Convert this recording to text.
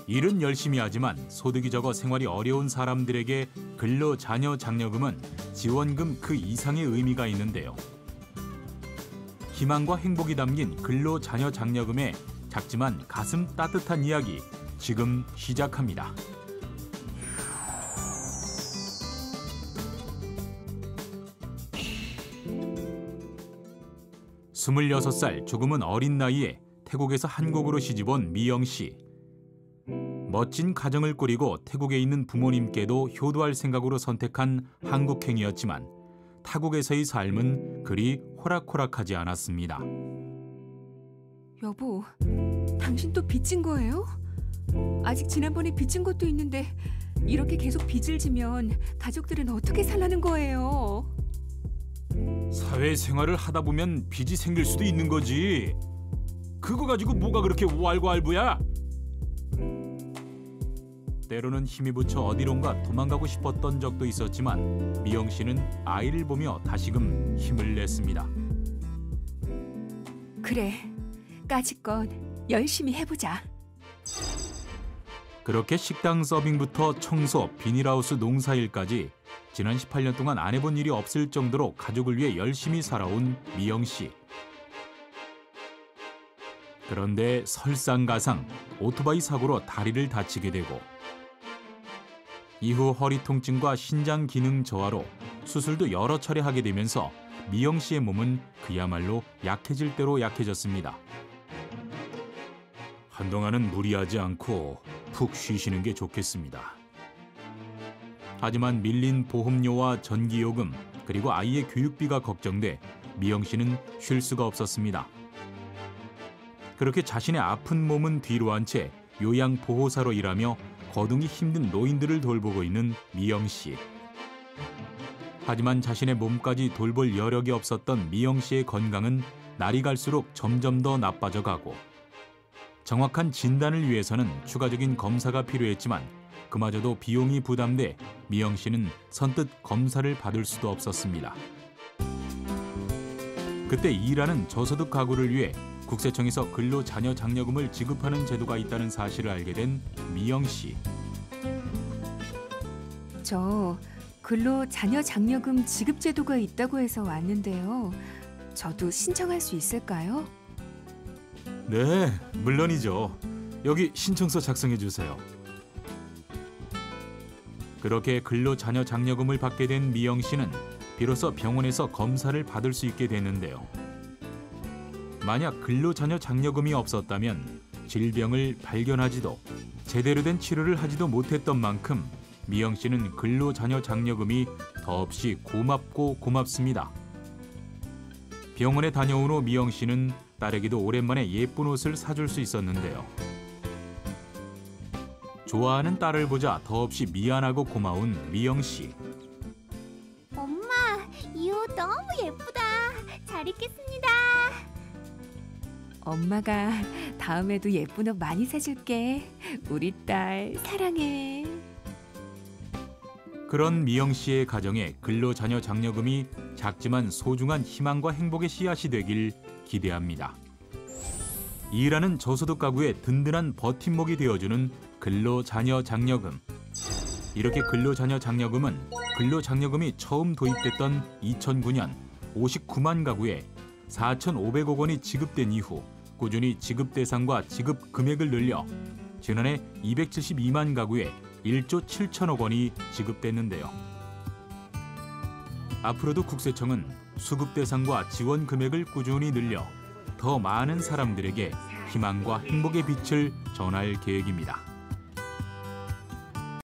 일은 열심히 하지만 소득이 적어 생활이 어려운 사람들에게 근로자녀장려금은 지원금 그 이상의 의미가 있는데요. 희망과 행복이 담긴 근로자녀장려금의 작지만 가슴 따뜻한 이야기 지금 시작합니다. 26살 조금은 어린 나이에 태국에서 한국으로 시집온 미영 씨. 멋진 가정을 꾸리고 태국에 있는 부모님께도 효도할 생각으로 선택한 한국행이었지만 타국에서의 삶은 그리 호락호락하지 않았습니다. 여보, 당신 또 빚진 거예요? 아직 지난번에 빚진 것도 있는데 이렇게 계속 빚을 지면 가족들은 어떻게 살라는 거예요? 사회생활을 하다 보면 빚이 생길 수도 있는 거지. 그거 가지고 뭐가 그렇게 왈가왈부야? 때로는 힘이 붙여 어디론가 도망가고 싶었던 적도 있었지만 미영 씨는 아이를 보며 다시금 힘을 냈습니다. 그래, 까짓것 열심히 해보자. 그렇게 식당 서빙부터 청소, 비닐하우스 농사일까지 지난 18년 동안 안 해본 일이 없을 정도로 가족을 위해 열심히 살아온 미영 씨. 그런데 설상가상 오토바이 사고로 다리를 다치게 되고 이후 허리 통증과 신장 기능 저하로 수술도 여러 차례 하게 되면서 미영 씨의 몸은 그야말로 약해질 대로 약해졌습니다. 한동안은 무리하지 않고 푹 쉬시는 게 좋겠습니다. 하지만 밀린 보험료와 전기요금 그리고 아이의 교육비가 걱정돼 미영 씨는 쉴 수가 없었습니다. 그렇게 자신의 아픈 몸은 뒤로 한 채 요양보호사로 일하며 거둥이 힘든 노인들을 돌보고 있는 미영 씨. 하지만 자신의 몸까지 돌볼 여력이 없었던 미영 씨의 건강은 날이 갈수록 점점 더 나빠져 가고 정확한 진단을 위해서는 추가적인 검사가 필요했지만 그마저도 비용이 부담돼 미영 씨는 선뜻 검사를 받을 수도 없었습니다. 그때 일하는 저소득 가구를 위해 국세청에서 근로자녀장려금을 지급하는 제도가 있다는 사실을 알게 된 미영 씨. 저 근로자녀장려금 지급 제도가 있다고 해서 왔는데요. 저도 신청할 수 있을까요? 네, 물론이죠. 여기 신청서 작성해 주세요. 그렇게 근로자녀장려금을 받게 된 미영 씨는 비로소 병원에서 검사를 받을 수 있게 됐는데요. 만약 근로자녀장려금이 없었다면 질병을 발견하지도 제대로 된 치료를 하지도 못했던 만큼 미영 씨는 근로자녀장려금이 더없이 고맙고 고맙습니다. 병원에 다녀온 후 미영 씨는 딸에게도 오랜만에 예쁜 옷을 사줄 수 있었는데요. 좋아하는 딸을 보자 더없이 미안하고 고마운 미영 씨. 엄마, 이 옷 너무 예쁘다. 잘 입겠습니다. 엄마가 다음에도 예쁜 옷 많이 사줄게. 우리 딸 사랑해. 그런 미영 씨의 가정에 근로자녀장려금이 작지만 소중한 희망과 행복의 씨앗이 되길 기대합니다. 일하는 저소득 가구의 든든한 버팀목이 되어주는 근로자녀장려금. 이렇게 근로자녀장려금은 근로장려금이 처음 도입됐던 2009년 59만 가구에 4,500억 원이 지급된 이후 꾸준히 지급 대상과 지급 금액을 늘려 지난해 272만 가구에 1조 7천억 원이 지급됐는데요. 앞으로도 국세청은 수급 대상과 지원 금액을 꾸준히 늘려 더 많은 사람들에게 희망과 행복의 빛을 전할 계획입니다.